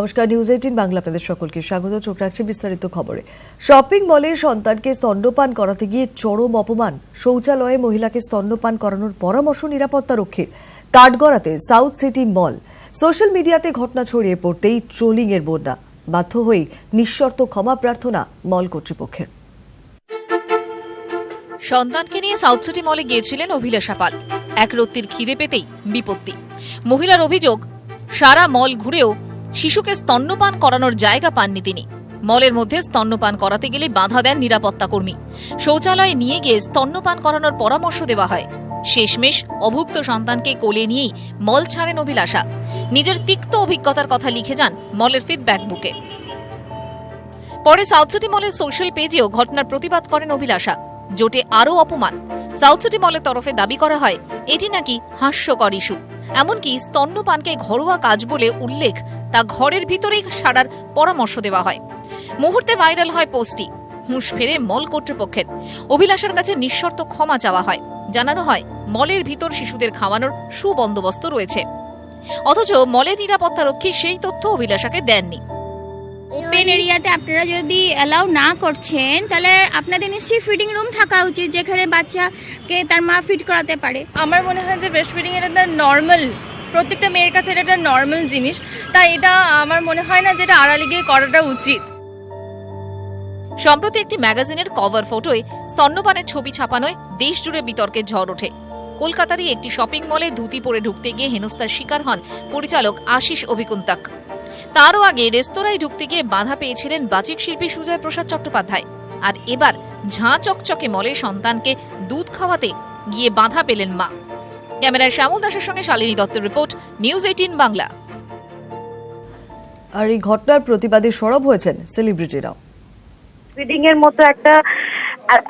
নমস্কার, নিউজ 18 বাংলা আপনাদের সকলকে স্বাগত। চোখ রাখছে বিস্তারিত খবরে। শপিং মলে সন্তানকে স্তন্যপান করাতে গিয়ে চরম অপমান। শৌচালয়ে মহিলাকে স্তন্যপান করানোর পরামর্শ নিরাপত্তা রক্ষীর। কাঠগড়াতে সাউথ সিটি মল। সোশ্যাল মিডিয়াতে ঘটনা ছড়িয়ে পড়তেই ট্রোলিং এর বন্যা। বাধ্য হয়ে নিঃশর্ত ক্ষমা প্রার্থনা মল কর্তৃপক্ষের। সন্তানকে নিয়ে সাউথ সিটি মলে গিয়েছিলেন অভিলাষা পাল। এক রত্তির খিদে পেতেই বিপত্তি। মহিলার অভিযোগ, সারা মল ঘুরেও শিশুকে স্তন্যপান করানোর জায়গা পাননি তিনি। মলের মধ্যে স্তন্যপান করাতে গেলে বাধা দেন নিরাপত্তা কর্মী। শৌচালয়ে নিয়ে গিয়ে স্তন্যপান করানোর পরামর্শ দেওয়া হয়। শেষমেশ অভুক্ত সন্তানকে কোলে নিয়েই মল ছাড়েন অভিলাষা। নিজের তিক্ত অভিজ্ঞতার কথা লিখে যান মলের ফিডব্যাক বুকে। পরে সাউথ সিটি মলের সোশ্যাল পেজেও ঘটনার প্রতিবাদ করেন অভিলাষা। জোটে আরও অপমান। সাউথ সিটি মলের তরফে দাবি করা হয় এটি নাকি হাস্যকর ইস্যু। এমনকি স্তন্যপানকে ঘরোয়া কাজ বলে উল্লেখ, তা ঘরের ভিতরেই সারার পরামর্শ দেওয়া হয়। মুহূর্তে ভাইরাল হয় পোস্টটি। হুঁশ ফেরে মল কর্তৃপক্ষের। অভিলাষার কাছে নিঃশর্ত ক্ষমা চাওয়া হয়। জানানো হয় মলের ভিতর শিশুদের খাওয়ানোর সুবন্দোবস্ত রয়েছে। অথচ মলের নিরাপত্তা রক্ষী সেই তথ্য অভিলাষাকে দেননি। ওপেন এরিয়াতে আপনারা যদি অ্যালাউ না করছেন, তাহলে আপনাদের নিশ্চয়ই ফিডিং রুম থাকা উচিত, যেখানে বাচ্চাকে তার মা ফিড করাতে পারে। আমার মনে হয় যে ব্রেস্ট ফিডিং এটা নর্মাল, প্রত্যেকটা মেয়ের কাছে এটা একটা নর্মাল জিনিস। তাই এটা আমার মনে হয় না যে এটা আড়ালে গিয়ে করাটা উচিত। সম্প্রতি একটি ম্যাগাজিনের কভার ফটোয় স্তন্যপানের ছবি ছাপানোয় দেশ জুড়ে বিতর্কের ঝড় ওঠে। কলকাতারই একটি শপিং মলে ধুতি পরে ঢুকতে গিয়ে হেনস্থার শিকার হন পরিচালক আশিস অভিকুন্তক। তারও আগে রেস্তোরাঁয় ঢুকতে গিয়ে বাধা পেয়েছিলেন বাচিক শিল্পী সুজয় প্রসাদ চট্টোপাধ্যায়। আর এবার ঝাঁ চকচকে মলে সন্তানকে দুধ খাওয়াতে গিয়ে বাধা পেলেন মা। ক্যামেরায় শ্যামল দাসের সঙ্গে শালিনী দত্তের রিপোর্ট, নিউজ 18 বাংলা। আর এই ঘটনার প্রতিবাদে সরব হয়েছেন সেলিব্রিটিরাও। ফিডিং এর মতো একটা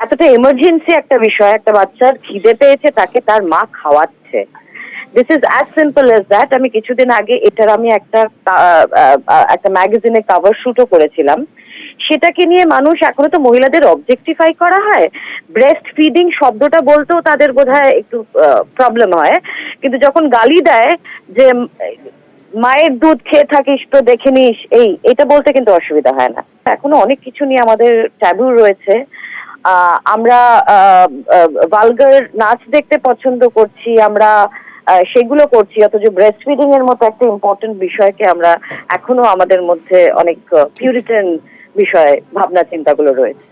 এতটা এমার্জেন্সি একটা বিষয়, একটা বাচ্চার খিদে পেয়েছে, তাকে তার মা খাওয়াচ্ছে। This is as simple as that. আমি কিছুদিন আগে এটার আমি একটা ম্যাগাজিনে কভার শুটও করেছিলাম। সেটাকে নিয়ে মানুষ এখনো তো মহিলাদের অবজেক্টিফাই করা হয়। ব্রেস্ট ফিডিং শব্দটা বলতেও তাদের বোধহয় একটু প্রবলেম হয়, কিন্তু যখন গালি দেয় যে মায়ের দুধ খেয়ে থাকিস তো দেখে নিস, এটা বলতে কিন্তু অসুবিধা হয় না। এখনো অনেক কিছু নিয়ে আমাদের ট্যাবু রয়েছে। আমরা ভালগার নাচ দেখতে পছন্দ করছি, আমরা সেগুলো করছি, অথচ ব্রেস্ট ফিডিং এর মতো একটা ইম্পর্টেন্ট বিষয়কে আমরা এখনো আমাদের মধ্যে অনেক পিউরিটান বিষয় ভাবনা চিন্তাগুলো রয়েছে।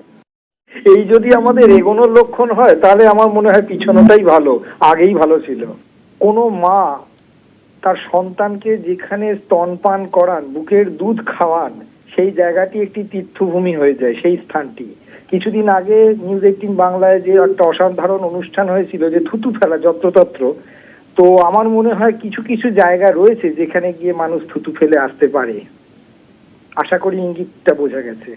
এই যদি আমাদের এগোনোর লক্ষণ হয়, তাহলে আমার মনে হয় পিছনটাই ভালো, আগেই ভালো ছিল। কোনো মা তার সন্তানকে যেখানে স্তনপান করান, বুকের দুধ খাওয়ান, সেই জায়গাটি একটি তীর্থভূমি হয়ে যায়। সেই স্থানটি কিছুদিন আগে নিউজ 18 বাংলায় যে একটা অসাধারণ অনুষ্ঠান হয়েছিল, যে থুতু ফেলা যত্রতত্র, তো আমার মনে হয় কিছু কিছু জায়গা রয়েছে যেখানে গিয়ে মানুষ থুতু ফেলে আসতে পারে। আশা করি ইঙ্গিতটা বোঝা গেছে।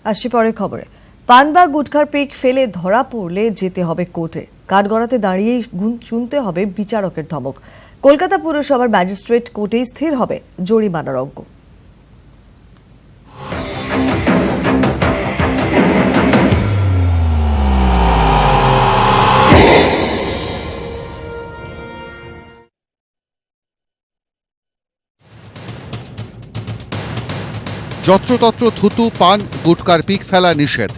আসছি পরের খবরে। পান বা গুটখার পিক ফেলে ধরা পড়লে যেতে হবে কোর্টে। কাঠগড়াতে দাঁড়িয়েই শুনতে হবে বিচারকের ধমক। কলকাতা পুরসভার ম্যাজিস্ট্রেট কোর্টেই স্থির হবে জরিমানার অঙ্ক। যত্রতত্র থুতু, পান, গুটকার পিক ফেলা নিষেধ।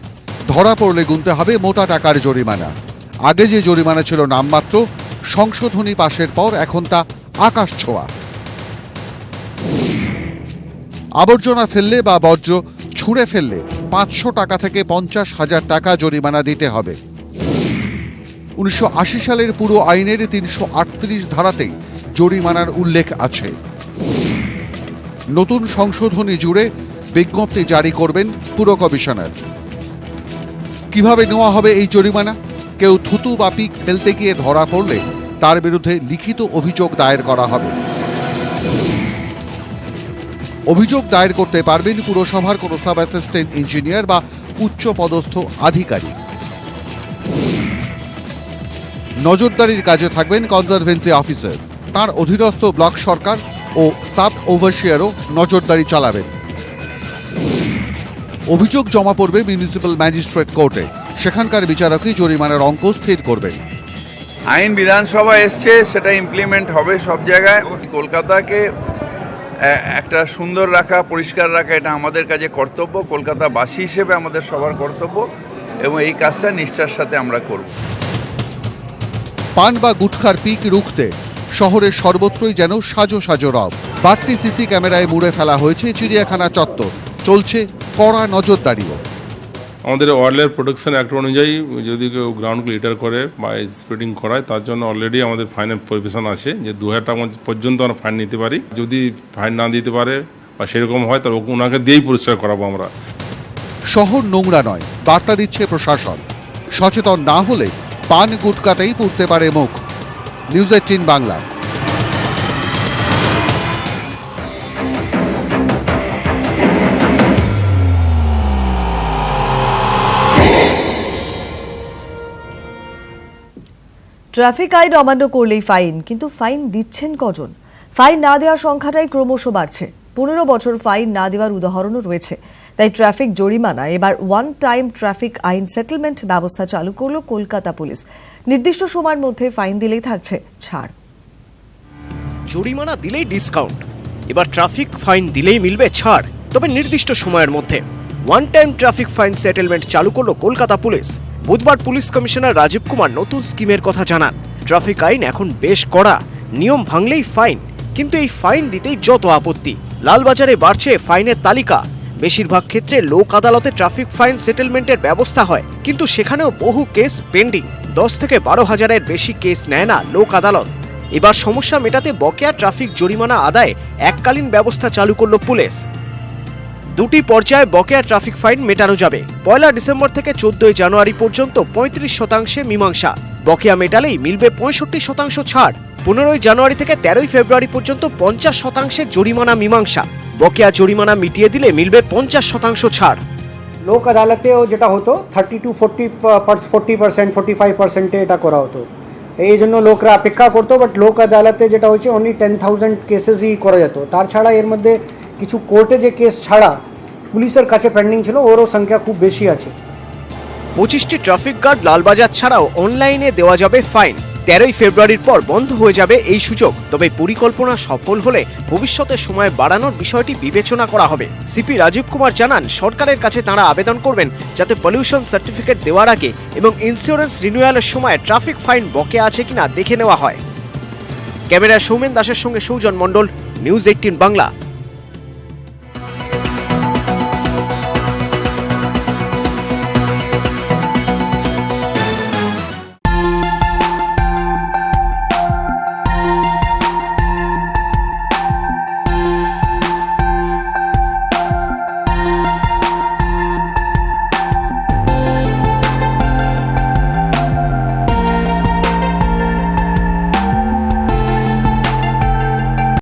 ধরা পড়লে গুনতে হবে মোটা টাকার জরিমানা। আগে যে জরিমানা ছিল নামমাত্র, সংশোধনী পাশের পর এখন তা আকাশ ছোঁয়া। আবর্জনা ফেললে বা বর্জ্য ছুঁড়ে ফেললে 500 টাকা থেকে 50,000 টাকা জরিমানা দিতে হবে। 1980 সালের পুরো আইনের 338 ধারাতেই জরিমানার উল্লেখ আছে। নতুন সংশোধনী জুড়ে বিজ্ঞপ্তি জারি করবেন পুর কমিশনার। কিভাবে নেওয়া হবে এই জরিমানা? কেউ থুতু বা পিক ফেলতে গিয়ে ধরা পড়লে তার বিরুদ্ধে লিখিত অভিযোগ দায়ের করা হবে। অভিযোগ দায়ের করতে পারবেন পুরসভার কোনো সাব অ্যাসিস্ট্যান্ট ইঞ্জিনিয়ার বা উচ্চ পদস্থ আধিকারিক। নজরদারির কাজে থাকবেন কনজারভেন্সি অফিসার। তার অধীনস্থ ব্লক সরকার ও সাব ওভারসিয়ারও নজরদারি চালাবেন। অভিযোগ জমা পড়বে মিউনিসিপ্যাল ম্যাজিস্ট্রেট কোর্টে। সেখানকার বিচারকই জরিমানার অঙ্ক স্থির করবেন। আইন বিধানসভা এসছে, সেটা ইমপ্লিমেন্ট হবে সব জায়গায়। কলকাতাকে একটা সুন্দর রাখা, পরিষ্কার রাখা, এটা আমাদের কাছে কর্তব্য, কলকাতাবাসী হিসেবে আমাদের সবার কর্তব্য, এবং এই কাজটা নিষ্ঠার সাথে আমরা করব। পান বা গুটখার পিক রুখতে শহরের সর্বত্রই যেন সাজো সাজো রব। বাড়তি সিসি ক্যামেরায় মুড়ে ফেলা হয়েছে চিড়িয়াখানা চত্বর, চলছে কড়া নজরদারিও। আমাদের ওয়াইল্ড প্রোটেকশন অ্যাক্ট অনুযায়ী যদি কেউ গ্রাউন্ড লিটার করে বা স্পিডিং করায়, তার জন্য অলরেডি আমাদের ফাইনের প্রভিশন আছে যে 2000 টাকা পর্যন্ত আমরা ফাইন নিতে পারি। যদি ফাইন না দিতে পারে বা সেরকম হয় তাহলে ওনাকে দিয়েই পরিষ্কার করাবো আমরা। শহর নোংরা নয়, বার্তা দিচ্ছে প্রশাসন। সচেতন না হলে পান গুটকাতেই পুড়তে পারে মুখ। নিউজ 18 বাংলা। ট্রাফিক আইন অমান্য করলেই ফাইন, কিন্তু ফাইন দিচ্ছেন কজন? ফাইন না দেওয়ার সংখ্যাটাই ক্রমশ বাড়ছে। 15 বছর ফাইন না দেওয়ার উদাহরণও রয়েছে। তাই ট্রাফিক জরিমানা এবার ওয়ান টাইম ট্রাফিক আইন সেটেলমেন্ট ব্যবস্থা চালু করল কলকাতা পুলিশ। নির্দিষ্ট সময়ের মধ্যে ফাইন দিলেই থাকছে ছাড়। জরিমানা দিলেই ডিসকাউন্ট, এবার ট্রাফিক ফাইন দিলেই মিলবে ছাড়, তবে নির্দিষ্ট সময়ের মধ্যে। One time traffic fine settlement চালু করল কলকাতা পুলিশ। বুধবার পুলিশ কমিশনার রাজীব কুমার নতুন স্কিমের কথা জানান। ট্রাফিক আইন এখন বেশ কড়া, নিয়ম ভাঙলেই ফাইন, কিন্তু এই ফাইন দিতেই যত আপত্তি। লালবাজারে বাড়ছে ফাইনের তালিকা। বেশিরভাগ ক্ষেত্রে লোক আদালতে ট্রাফিক ফাইন সেটেলমেন্টের ব্যবস্থা হয়, কিন্তু সেখানেও বহু কেস পেন্ডিং। 10 থেকে 12 হাজারের বেশি কেস নেয় না লোক আদালত। এবার সমস্যা মেটাতে বকেয়া ট্রাফিক জরিমানা আদায়ে এককালীন ব্যবস্থা চালু করল পুলিশ। দুটি পর্যায়ে বকেয়া ট্রাফিক ফাইন মেটানো যাবে। 1 ডিসেম্বর থেকে 14 জানুয়ারি পর্যন্ত 35% মীমাংসা। বকেয়া মেটালেই মিলবে 65% ছাড়। 15 জানুয়ারি থেকে 13 ফেব্রুয়ারি পর্যন্ত 50% জরিমানা মীমাংসা। বকেয়া জরিমানা মিটিয়ে দিলে মিলবে 50% ছাড়। লোক আদালতেও যেটা হতো 30 to 40%, 45% এটা করা হতো। এই জন্য লোকরা অপেক্ষা করতো, বাট লোক আদালতে যেটা হচ্ছে অনলি 10,000 কেসেসই করা যেত। তার ছাড়া এর মধ্যে কিছু কোর্টে যে কেস ছাড়া পুলিশের কাছে পেন্ডিং ছিল, ওরও সংখ্যা খুব বেশি আছে। 25টি ট্রাফিক গার্ড লালবাজার ছাড়াও অনলাইনে দেওয়া যাবে ফাইন। 13 ফেব্রুয়ারির পর বন্ধ হয়ে যাবে এই সুযোগ। তবে পরিকল্পনা সফল হলে ভবিষ্যতে সময় বাড়ানোর বিষয়টি বিবেচনা করা হবে। সিপি রাজীব কুমার জানান, সরকারের কাছে তাঁরা আবেদন করবেন যাতে পলিউশন সার্টিফিকেট দেওয়ার আগে এবং ইন্স্যুরেন্স রিনিউয়ালের সময় ট্রাফিক ফাইন বকেয়া আছে কিনা দেখে নেওয়া হয়। ক্যামেরায় সৌমেন দাসের সঙ্গে সৌজন মণ্ডল, নিউজ 18 বাংলা।